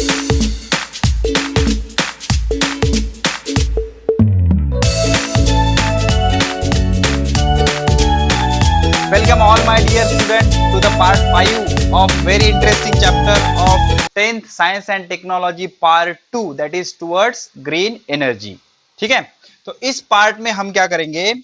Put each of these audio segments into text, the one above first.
Welcome all my dear students to the part 5 of very interesting chapter of 10th Science and Technology part 2 that is towards green energy. ठीक है, तो इस part में हम क्या करेंगे,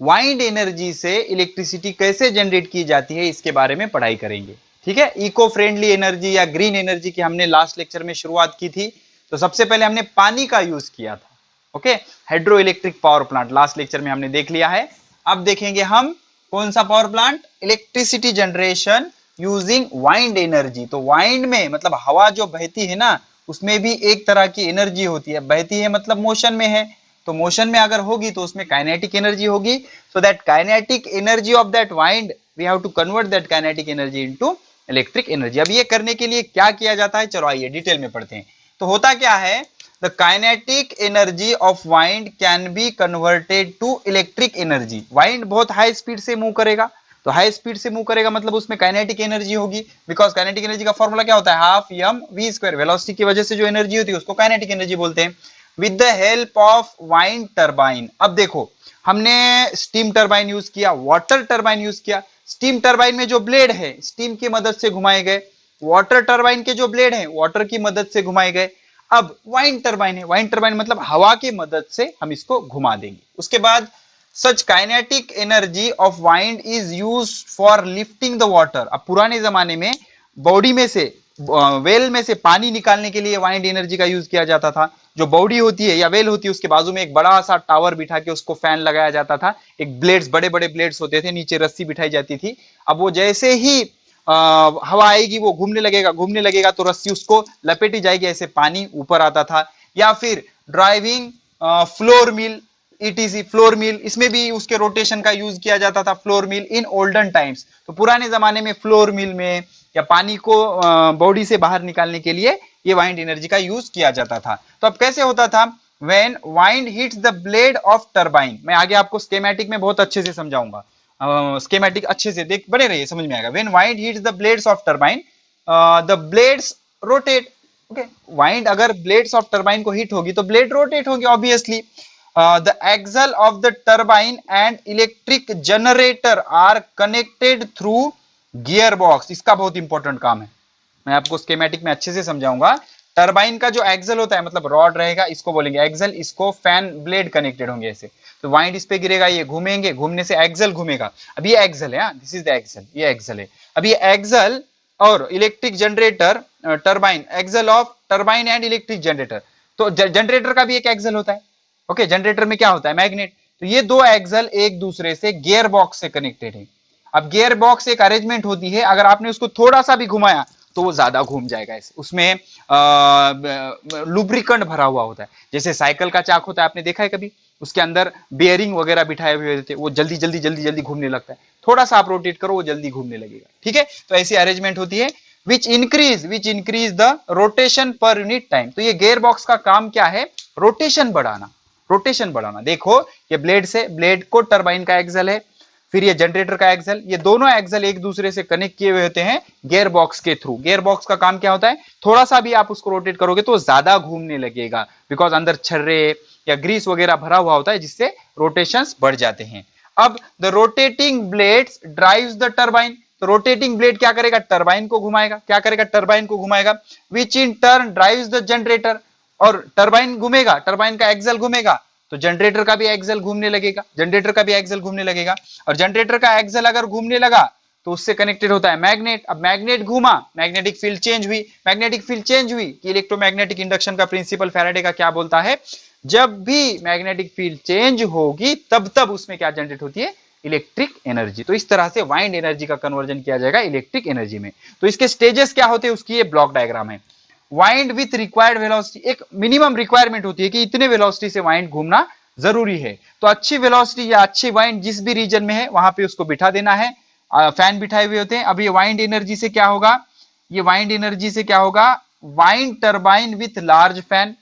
वाइंड एनर्जी से इलेक्ट्रिसिटी कैसे जनरेट की जाती है इसके बारे में पढ़ाई करेंगे. ठीक है, इको फ्रेंडली एनर्जी या ग्रीन एनर्जी की हमने लास्ट लेक्चर में शुरुआत की थी. तो सबसे पहले हमने पानी का यूज किया था. Okay, hydro electric power plant last lecture में हमने देख लिया है. अब देखेंगे हम कौन सा power plant, electricity generation using wind energy. तो वाइंड में मतलब हवा जो बहती है ना, उसमें भी एक तरह की एनर्जी होती है. बहती है मतलब मोशन में है, तो मोशन में अगर होगी तो उसमें काइनेटिक एनर्जी होगी. So that kinetic energy of that wind we have to convert that kinetic energy into electric energy. अब ये करने के लिए क्या किया जाता है, चलो आइए डिटेल में पढ़ते हैं. तो होता क्या है, the kinetic energy of wind can be converted to electric energy. wind बहुत हाई स्पीड से मूव करेगा, तो हाई स्पीड से मूव करेगा मतलब उसमें काइनेटिक एनर्जी होगी. बिकॉज काइनेटिक एनर्जी का फॉर्मूला क्या होता है, half M V square. Velocity की वजह से जो एनर्जी होती है उसको काइनेटिक एनर्जी बोलते हैं. With the help of wind turbine. अब देखो, हमने स्टीम टरबाइन यूज किया, वाटर टरबाइन यूज किया. स्टीम टरबाइन में जो ब्लेड है स्टीम की मदद से घुमाए गए, वाटर टरबाइन के जो ब्लेड है वाटर की मदद से घुमाए गए. अब वाइंड टरबाइन है, वाइंड टरबाइन मतलब हवा की मदद से हम इसको घुमा देंगे. उसके बाद such kinetic energy of wind is used for lifting the water. अब पुराने जमाने में बॉडी में से वेल में से पानी निकालने के लिए वाइंड एनर्जी का यूज किया जाता था. जो बॉडी होती है या वेल होती है उसके बाजू में एक बड़ा सा टावर बिठा के उसको फैन लगाया जाता था. एक ब्लेड्स, बड़े बड़े ब्लेड्स होते थे, नीचे रस्सी बिठाई जाती थी. अब वो जैसे ही हवा आएगी वो घूमने लगेगा तो रस्सी उसको लपेटी जाएगी, ऐसे पानी ऊपर आता था. या फिर driving flour mill, etc flour mill, इसमें भी उसके रोटेशन का यूज किया जाता था. Flour mill in olden times. तो पुराने जमाने में फ्लोर मिल में या पानी को बॉडी से बाहर निकालने के लिए ये वाइंड एनर्जी का यूज किया जाता था. तो अब कैसे होता था, when wind hits the blade of turbine. मैं आगे आपको स्कीमेटिक में बहुत अच्छे से समझाऊंगा. स्कीमेटिक अच्छे से देख, बने रहिए, समझ में आएगा. When wind hits the blades of turbine the blades rotate. Okay, wind अगर ब्लेड्स ऑफ टरबाइन को हिट होगी तो ब्लेड रोटेट होगी obviously. The axle of the turbine and electric generator are connected through gear box. इसका बहुत important काम है, मैं आपको स्कीमेटिक में अच्छे से समझाऊंगा. टरबाइन का जो एक्सल होता है मतलब रॉड रहेगा, इसको बोलेंगे एक्सल. इसको फैन ब्लेड कनेक्टेड होंगे ऐसे. तो वाइंड इस पे गिरेगा, ये घूमेंगे, घूमने से एक्सल घूमेगा. अब ये एक्सल है, दिस इज द एक्सल, ये एक्सल है. अब ये एक्सल और electric generator turbine, axle of turbine and electric generator. तो जनरेटर का भी एक एक्सल होता है. ओके, जनरेटर में क्या होता है, मैग्नेट. तो ये दो एक्सल एक दूसरे से गियर बॉक्स से कनेक्टेड है. अब गियर बॉक्स एक अरेंजमेंट होती है, अगर आपने उसको थोड़ा सा भी घुमाया तो वो ज्यादा घूम जाएगा ऐसे. उसमें लुब्रिकेंट भरा हुआ होता है. जैसे साइकिल का चाक होता है, आपने देखा है कभी, उसके अंदर बेयरिंग वगैरह बिठाए हुए होते हैं, वो जल्दी जल्दी जल्दी जल्दी घूमने लगता है. थोड़ा सा आप रोटेट करो वो जल्दी घूमने लगेगा. ठीक है, तो ऐसी अरेंजमेंट होती है which increase the rotation per unit time. तो ये गियर बॉक्स का काम क्या है, रोटेशन बढ़ाना, रोटेशन बढ़ाना. देखो ये ब्लेड से, ब्लेड को टरबाइन का एक्सल है, फिर ये जनरेटर का एक्सल, ये दोनों एक्सल एक दूसरे से कनेक्ट किए हुए होते हैं गियर बॉक्स के थ्रू. गियर बॉक्स का काम क्या होता है, थोड़ा सा भी आप उसको रोटेट करोगे तो ज्यादा घूमने लगेगा, बिकॉज अंदर छर्रे या ग्रीस वगैरह भरा हुआ होता है जिससे रोटेशंस बढ़ जाते हैं. अब the rotating blades drives the turbine. तो रोटेटिंग ब्लेड क्या करेगा, टरबाइन को घुमाएगा. क्या करेगा, टरबाइन को घुमाएगा. Which in turn drives the generator. और टरबाइन घूमेगा, टरबाइन का एक्सल घूमेगा तो जनरेटर का भी एक्सल घूमने लगेगा, जनरेटर का भी एक्सल घूमने लगेगा. और जनरेटर का एक्सल अगर घूमने लगा तो उससे कनेक्टेड होता है मैग्नेट. अब मैग्नेट घूमा, मैग्नेटिक फील्ड चेंज हुई. मैग्नेटिक फील्ड चेंज हुई कि इलेक्ट्रोमैग्नेटिक इंडक्शन का प्रिंसिपल फैराडे का क्या बोलता है, जब भी मैग्नेटिक फील्ड चेंज होगी तब उसमें क्या जनरेट होती है, इलेक्ट्रिक एनर्जी. तो इस तरह से वाइंड एनर्जी का कन्वर्जन किया जाएगा इलेक्ट्रिक एनर्जी में. तो इसके स्टेजेस क्या होते हैं उसकी ये ब्लॉक डायग्राम है. वाइंड विथ रिक्वायर्ड वेलोसिटी, एक मिनिमम रिक्वायरमेंट होती है कि इतने वेलोसिटी से वाइंड घूमना जरूरी है. तो अच्छी वेलोसिटी या अच्छी वाइंड जिस भी रीजन में है वहां पे उसको बिठा देना है. फैन बिठाए हुए होते हैं. अब ये वाइंड एनर्जी से क्या होगा, ये वाइंड एनर्जी से क्या होगा, wind turbine with large fan.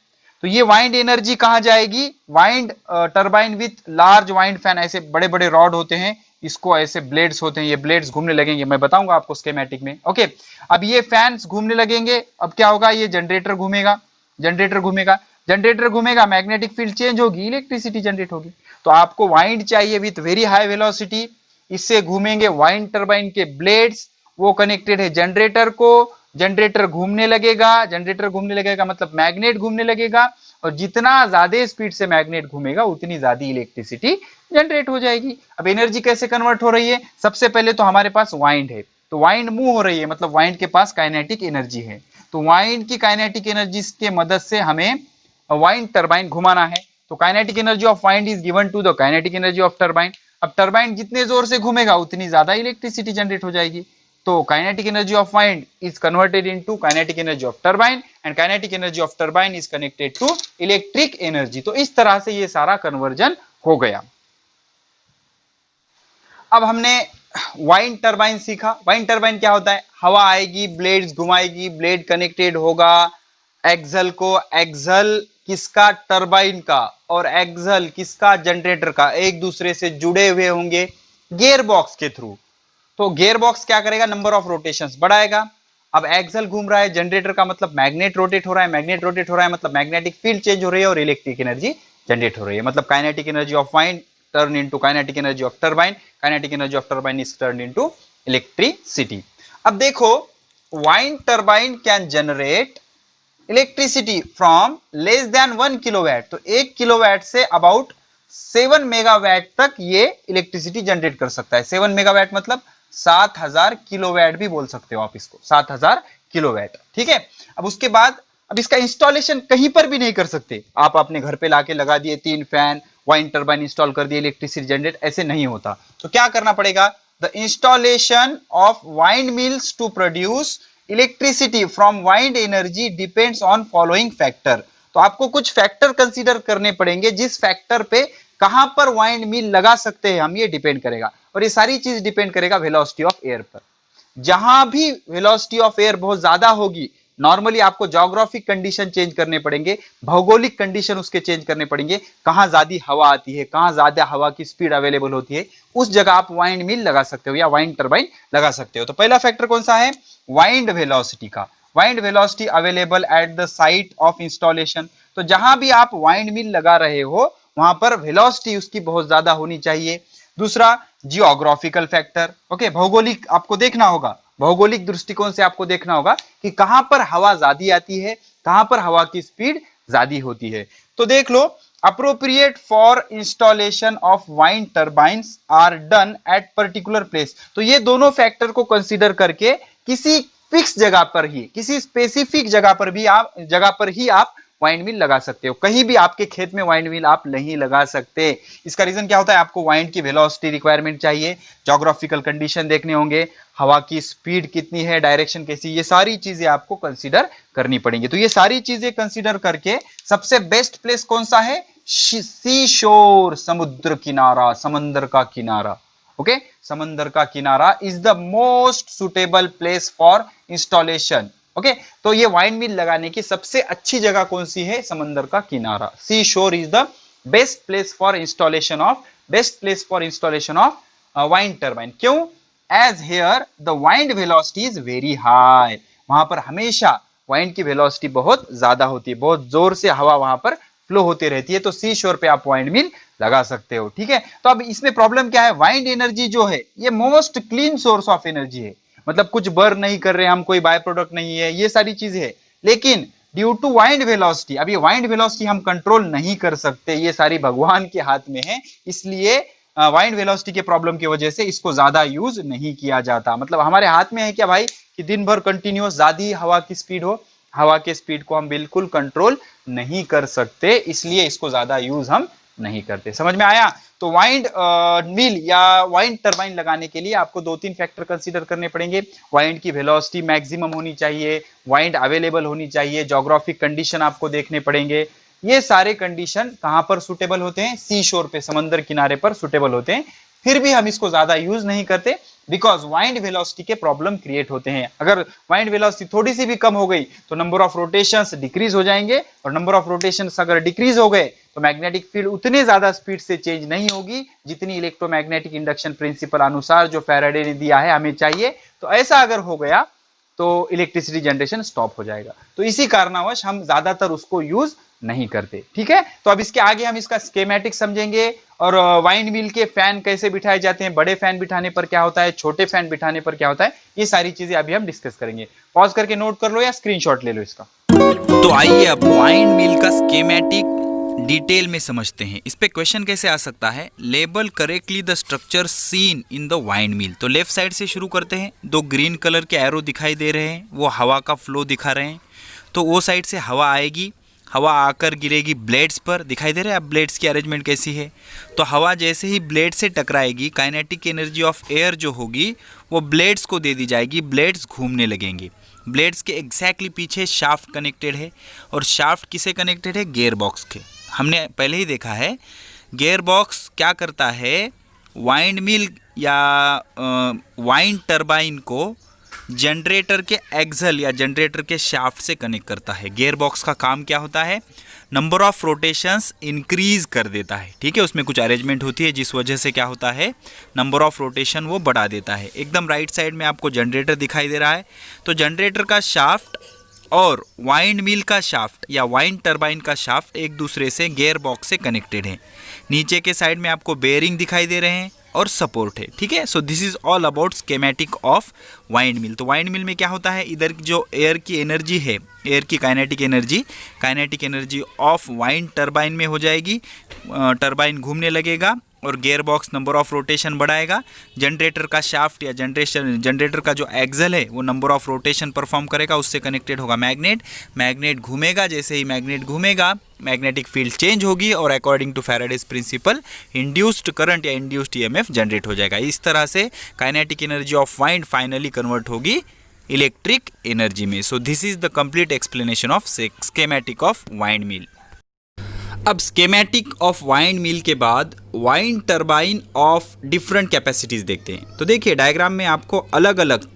तो ये वाइंड एनर्जी कहां जाएगी, wind turbine with large wind fan. ऐसे बड़े बड़े रॉड होते हैं, इसको ऐसे ब्लेड्स होते हैं, ये ब्लेड्स घूमने लगेंगे, मैं बताऊंगा आपको स्कीमेटिक में। ओके, अब ये फैंस घूमने लगेंगे, अब क्या होगा, ये जनरेटर घूमेगा, जनरेटर घूमेगा, जनरेटर घूमेगा, मैग्नेटिक फील्ड चेंज होगी, इलेक्ट्रिसिटी जनरेट होगी। तो आपको वाइंड चाहिए विथ वेरी हाई वेलोसिटी, इससे घूमेंगे वाइंड टरबाइन के ब्लेड्स, वो कनेक्टेड है जनरेटर को, जनरेटर घूमने लगेगा, जनरेटर घूमने लगेगा मतलब मैग्नेट घूमने लगेगा, और जितना ज्यादा स्पीड से मैग्नेट घूमेगा उतनी ज्यादा इलेक्ट्रिसिटी जनरेट हो जाएगी। अब एनर्जी कैसे कन्वर्ट हो रही है, सबसे पहले तो हमारे पास वाइंड है, तो वाइंड मूव हो रही है मतलब वाइंड के पास काइनेटिक एनर्जी है, तो वाइंड की काइनेटिक एनर्जी के मदद से हमें वाइंड टरबाइन घुमाना है। तो kinetic energy of wind is given to the kinetic energy of turbine. अब टरबाइन जितने जोर से घूमेगा उतनी ज्यादा इलेक्ट्रिसिटी जनरेट हो जाएगी। तो kinetic energy of wind is converted into kinetic energy of turbine, and kinetic energy of turbine is connected to electric energy. तो इस तरह से ये सारा कन्वर्जन हो गया। अब हमने वाइंड टरबाइन सीखा। वाइंड टरबाइन क्या होता है, हवा आएगी, ब्लेड्स घुमाएगी, ब्लेड कनेक्टेड होगा एक्सल को, एक्सल किसका, टरबाइन का, और एक्सल किसका, जनरेटर का, एक दूसरे से जुड़े हुए होंगे गियर बॉक्स के थ्रू। तो गियर बॉक्स क्या करेगा, नंबर ऑफ रोटेशंस बढ़ाएगा। अब एक्सल घूम रहा है, जनरेटर का मतलब मैग्नेट रोटेट हो रहा है, मैग्नेट रोटेट हो रहा है मतलब मैग्नेटिक फील्ड चेंज हो रही है और इलेक्ट्रिक एनर्जी जनरेट हो रही है, मतलब kinetic energy of wind turn into kinetic energy of turbine, kinetic energy of turbine is turn into electricity. अब देखो, wind turbine can generate electricity from less than 1 kilowatt, तो 1 किलोवाट से अबाउट 7 मेगावाट तक ये electricity generate कर सकता है। 7 megawatt मतलब 7000 kilowatt भी बोल सकते हो आप इसको, 7000 किलोवाट, ठीक है। अब उसके बाद अब इसका इंस्टॉलेशन कहीं पर भी नहीं कर सकते आप, अपने घर पे लाके लगा दिए 3 फैन, वाइंड टरबाइन इंस्टॉल कर दिए, इलेक्ट्रिसिटी जनरेट, ऐसे नहीं होता। तो क्या करना पड़ेगा, the installation of wind mills to produce electricity from wind energy depends on following factor. तो आपको कुछ फैक्टर कंसीडर करने पड़ेंगे, जिस फैक्टर पे कहां पर वाइंड मिल लगा सकते हैं हम, ये डिपेंड करेगा, और ये सारी चीज डिपेंड करेगा वेलोसिटी ऑफ एयर पर। जहां भी वेलोसिटी ऑफ एयर बहुत ज्यादा होगी, नॉर्मली आपको ज्योग्राफिक कंडीशन चेंज करने पड़ेंगे, भौगोलिक कंडीशन उसके चेंज करने पड़ेंगे, कहां ज्यादा हवा आती है, कहां ज्यादा हवा की स्पीड अवेलेबल होती है, उस जगह आप वाइंड मिल लगा सकते हो या वाइंड टरबाइन लगा सकते हो। तो पहला फैक्टर कौन सा है, वाइंड वेलोसिटी का, wind velocity available at the site of installation. तो जहां भी आप वाइंड मिल लगा रहे हो वहां पर वेलोसिटी उसकी बहुत ज्यादा होनी चाहिए। दूसरा, जियोग्राफिकल फैक्टर, ओके, भौगोलिक आपको देखना होगा, भौगोलिक दृष्टिकोण से आपको देखना होगा कि कहां पर हवा ज्यादा आती है, कहां पर हवा की स्पीड ज्यादा होती है। तो देख लो, appropriate for installation of wind turbines are done at particular place. तो ये दोनों फैक्टर को कंसीडर करके किसी फिक्स जगह पर ही, किसी स्पेसिफिक जगह पर ही आप वाइंड मिल लगा सकते हो, कहीं भी आपके खेत में वाइंड मिल आप नहीं लगा सकते। इसका रीजन क्या होता है, आपको वाइंड की वेलोसिटी रिक्वायरमेंट चाहिए, ज्योग्राफिकल कंडीशन देखने होंगे, हवा की स्पीड कितनी है, डायरेक्शन कैसी, ये सारी चीजें आपको कंसीडर करनी पड़ेंगी। तो ये सारी चीजें कंसीडर करके सबसे बेस्ट प्लेस कौन सा है, सी शोर, समुद्र किनारा, समंदर का किनारा, ओके, समंदर का किनारा is the most suitable place for installation. Okay, तो ये वाइंड मिल लगाने की सबसे अच्छी जगह कौन सी है, समंदर का किनारा, sea shore is the best place for installation of wind turbine. क्यों, as here the wind velocity is very high, वहां पर हमेशा वाइंड की वेलोसिटी बहुत ज्यादा होती है, बहुत जोर से हवा वहां पर फ्लो होती रहती है, तो सी शोर पे आप वाइंड मिल लगा सकते हो, ठीक है। तो अब इसमें प्रॉब्लम क्या है, वाइंड एनर्जी जो है ये most clean source of energy है, मतलब कुछ बर्न नहीं कर रहे हम, कोई बाय प्रोडक्ट नहीं है, ये सारी चीजें है, लेकिन ड्यू टू वाइंड वेलोसिटी, अब ये वाइंड वेलोसिटी हम कंट्रोल नहीं कर सकते, ये सारी भगवान के हाथ में है, इसलिए वाइंड वेलोसिटी के प्रॉब्लम की वजह से इसको ज्यादा यूज नहीं किया जाता। मतलब हमारे हाथ में है क्या भाई, कि दिन भर कंटिन्यूअस ज्यादा हवा की स्पीड हो, हवा के स्पीड को हम बिल्कुल कंट्रोल नहीं कर सकते, इसलिए इसको ज्यादा यूज हम नहीं करते। समझ में आया। तो वाइंड मिल या वाइंड टरबाइन लगाने के लिए आपको 2-3 फैक्टर कंसीडर करने पड़ेंगे। वाइंड की वेलोसिटी मैक्सिमम होनी चाहिए, वाइंड अवेलेबल होनी चाहिए, ज्योग्राफिक कंडीशन आपको देखने पड़ेंगे। ये सारे कंडीशन कहां पर सुटेबल होते हैं, सी शोर पे, समंदर किनारे पर सुटेबल होते हैं। फिर भी हम इसको ज्यादा यूज नहीं करते बिकॉज वाइंड वेलोसिटी के प्रॉब्लम क्रिएट होते हैं। अगर वाइंड वेलोसिटी थोड़ी सी भी कम हो गई तो नंबर ऑफ रोटेशंस डिक्रीज हो जाएंगे, और नंबर ऑफ रोटेशंस अगर डिक्रीज हो गए तो मैग्नेटिक फील्ड उतने ज्यादा स्पीड से चेंज नहीं होगी जितनी इलेक्ट्रोमैग्नेटिक इंडक्शन प्रिंसिपल अनुसार जो फैराडे ने दिया है हमें चाहिए। तो ऐसा अगर हो गया तो इलेक्ट्रिसिटी जनरेशन स्टॉप हो जाएगा। तो इसी कारणवश हम ज्यादातर उसको यूज नहीं करते। ठीक है, तो अब इसके आगे हम इसका स्कीमेटिक समझेंगे और वाइंड मिल के फैन कैसे बिठाए जाते हैं, बड़े फैन बिठाने पर क्या होता है, छोटे फैन बिठाने पर क्या होता है, ये सारी चीजें अभी हम डिस्कस करेंगे। पॉज करके नोट कर लो या स्क्रीनशॉट ले लो इसका। तो आइए अब वाइंड मिल का स्कीमेटिक डिटेल में समझते हैं। इस पे क्वेश्चन कैसे आ सकता है, label correctly the structure seen in the windmill. तो लेफ्ट साइड से शुरू करते हैं। दो ग्रीन कलर के एरो दिखाई दे रहे हैं, वो हवा का फ्लो दिखा रहे हैं। तो वो साइड से हवा आएगी, हवा आकर गिरेगी ब्लेड्स पर। दिखाई दे रहा है अब ब्लेड्स की अरेंजमेंट कैसी है। तो हवा जैसे ही ब्लेड से टकराएगी, काइनेटिक एनर्जी ऑफ एयर जो होगी वो ब्लेड्स को दे दी जाएगी, ब्लेड्स घूमने लगेंगे। ब्लेड्स के एग्जैक्टली पीछे शाफ्ट कनेक्टेड है, और शाफ्ट किसे कनेक्टेड है, गियर बॉक्स के। हमने पहले ही देखा है गियर बॉक्स क्या करता है, वाइंड मिल या वाइंड टरबाइन को जनरेटर के एक्सल या जनरेटर के शाफ्ट से कनेक्ट करता है। गियर बॉक्स का काम क्या होता है, नंबर ऑफ रोटेशंस इंक्रीज कर देता है। ठीक है, उसमें कुछ अरेंजमेंट होती है जिस वजह से क्या होता है, नंबर ऑफ रोटेशन वो बढ़ा देता है। एकदम राइट साइड में आपको जनरेटर दिखाई दे रहा है। तो जनरेटर का शाफ्ट और वाइंड मिल का शाफ्ट या वाइंड टरबाइन का शाफ्ट एक दूसरे से गियर बॉक्स से कनेक्टेड है। नीचे के साइड में आपको बेयरिंग दिखाई दे रहे हैं और सपोर्ट है। ठीक है, so this is all about schematic of windmill. तो वाइंड मिल में क्या होता है, इधर जो एयर की एनर्जी है, एयर की kinetic energy of wind turbine में हो जाएगी। टरबाइन घूमने लगेगा और gear box number of rotation बढ़ाएगा। जनरेटर का शाफ्ट या जनरेटर का जो एक्सल है वो नंबर ऑफ रोटेशन परफॉर्म करेगा, उससे कनेक्टेड होगा मैग्नेट घूमेगा। जैसे ही मैग्नेट घूमेगा मैग्नेटिक फील्ड चेंज होगी और according to Faraday's principle induced current या इंड्यूस्ड ईएमएफ जनरेट हो जाएगा। इस तरह से kinetic energy of wind finally convert होगी इलेक्ट्रिक एनर्जी में। So this is the complete explanation of schematic of windmill. अब स्कीमेटिक ऑफ वाइंड मिल के बाद wind turbine of different capacities देखते हैं। तो देखिए डायग्राम में आपको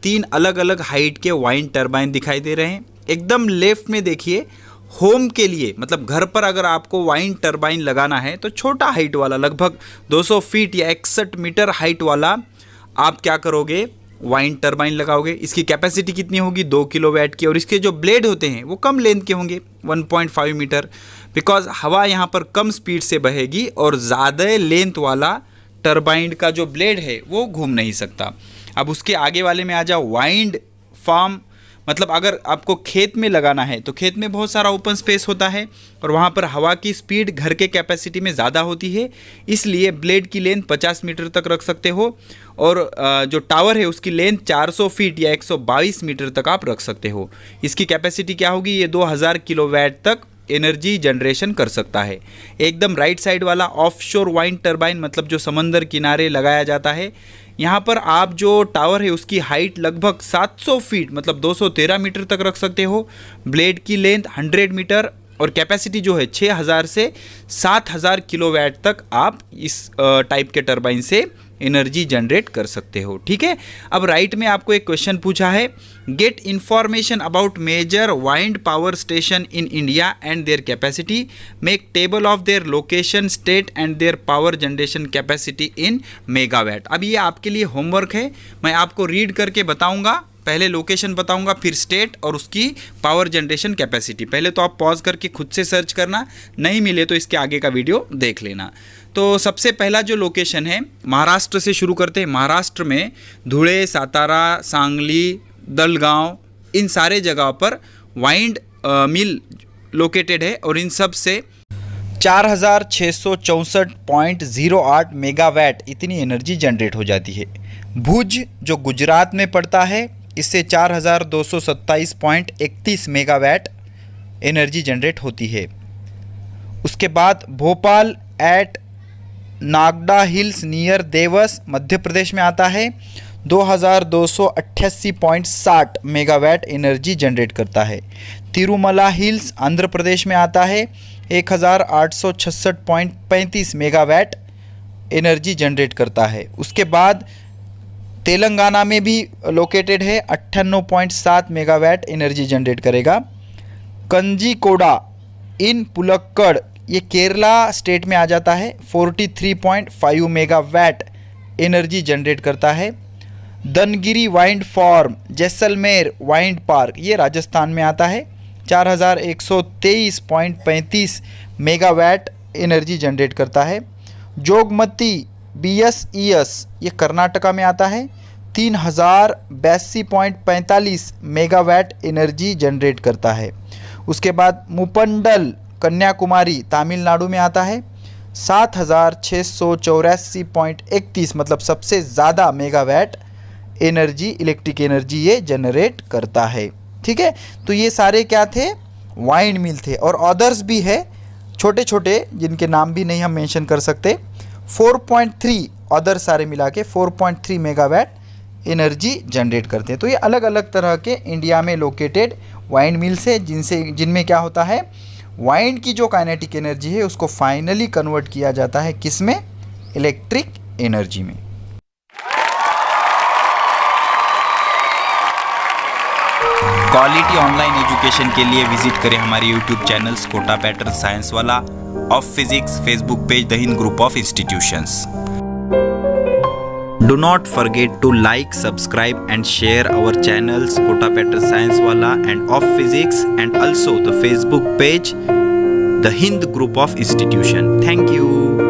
तीन अलग अलग हाइट के वाइंड टरबाइन दिखाई दे रहे हैं। एकदम लेफ्ट में देखिए, होम के लिए मतलब घर पर अगर आपको वाइंड टरबाइन लगाना है तो छोटा हाइट वाला, लगभग 200 फीट या 61 मीटर हाइट वाला आप क्या करोगे, वाइंड टरबाइन लगाओगे। इसकी कैपेसिटी कितनी होगी, 2 किलोवाट की, और इसके जो ब्लेड होते हैं वो कम लेंथ के होंगे, 1.5 मीटर, बिकॉज हवा यहाँ पर कम स्पीड से बहेगी और ज़्यादा लेंथ वाला टरबाइन का जो ब्लेड है वो घूम नहीं सकता। अब उसके आगे वाले में आ जाओ, वाइंड फार्म, मतलब अगर आपको खेत में लगाना है तो खेत में बहुत सारा ओपन स्पेस होता है और वहाँ पर हवा की स्पीड घर के कैपेसिटी में ज़्यादा होती है, इसलिए ब्लेड की लेंथ 50 मीटर तक रख सकते हो, और जो टावर है उसकी लेंथ 400 फीट या 122 मीटर तक आप रख सकते हो। इसकी कैपेसिटी क्या होगी, ये 2000 किलोवाट तक एनर्जी जनरेशन कर सकता है। एकदम राइट साइड वाला ऑफशोर वाइंड टरबाइन, मतलब जो समंदर किनारे लगाया जाता है, यहाँ पर आप जो टावर है उसकी हाइट लगभग 700 फीट मतलब 213 मीटर तक रख सकते हो। ब्लेड की लेंथ 100 मीटर और कैपेसिटी जो है 6000 से 7000 किलोवाट तक आप इस टाइप के टरबाइन से एनर्जी जनरेट कर सकते हो। ठीक है, अब राइट में आपको एक क्वेश्चन पूछा है, get information about major wind power station in India and their capacity, make table of their location, state and their power generation capacity in megawatt. अब ये आपके लिए होमवर्क है, मैं आपको रीड करके बताऊंगा, पहले लोकेशन बताऊंगा, फिर स्टेट और उसकी पावर जनरेशन कैपेसिटी। पहले तो आप पॉज करके खुद से सर्च करना, नहीं मिले तो इसके आगे का वीडियो देख लेना। तो सबसे पहला जो लोकेशन है, महाराष्ट्र से शुरू करते हैं। महाराष्ट्र में धुले, सातारा, सांगली, दलगांव, इन सारे जगह पर वाइंड मिल लोकेटेड है और इन सब से 4664.08 मेगावाट इतनी एनर्जी जनरेट हो जाती है। भुज जो गुजरात में पड़ता है, इससे 4227.31 मेगावाट एनर्जी जनरेट होती है। उसके बाद Bhopal at Nagda hills near Dewas Madhya Pradesh में आता है, 2288.60 मेगावाट एनर्जी जनरेट करता है। तिरुमला हिल्स आंध्र प्रदेश में आता है, 1866.35 मेगावाट एनर्जी जनरेट करता है। उसके बाद तेलंगाना में भी लोकेटेड है, 98.7 मेगावाट एनर्जी जनरेट करेगा। कंजीकोडा इन पुलक्कड़, ये केरला स्टेट में आ जाता है, 43.5 मेगावाट एनर्जी जनरेट करता है। Dangiri wind farm Jaisalmer wind park, ये राजस्थान में आता है, 4123.35 मेगावाट एनर्जी जनरेट करता है। जोगमती BSES, ये कर्नाटका में आता है, 3082.45 मेगावाट एनर्जी जनरेट करता है। उसके बाद मुपंडल कन्याकुमारी तमिलनाडु में आता है, 7684.31 मतलब सबसे ज़्यादा मेगावाट एनर्जी, इलेक्ट्रिक एनर्जी ये जनरेट करता है। ठीक है, तो ये सारे क्या थे, वाइंड मिल थे, और अदर्स भी है छोटे छोटे जिनके नाम भी नहीं हम मेंशन कर सकते। 4.3 अदर सारे मिला के 4.3 मेगावाट एनर्जी जनरेट करते हैं। तो ये अलग अलग तरह के इंडिया में लोकेटेड वाइंड मिल्स है, जिनमें क्या होता है, वाइंड की जो काइनेटिक एनर्जी है उसको फाइनली कन्वर्ट किया जाता है किस में, इलेक्ट्रिक एनर्जी में। क्वालिटी ऑनलाइन एजुकेशन के लिए विजिट करें हमारे YouTube channels Kota pattern science वाला, of physics, Facebook page the Hind group of institutions. Do not forget to like, subscribe and share our channels Kota Pattern Science Wala and of Physics, and also the Facebook page The Hind Group of Institution. Thank you.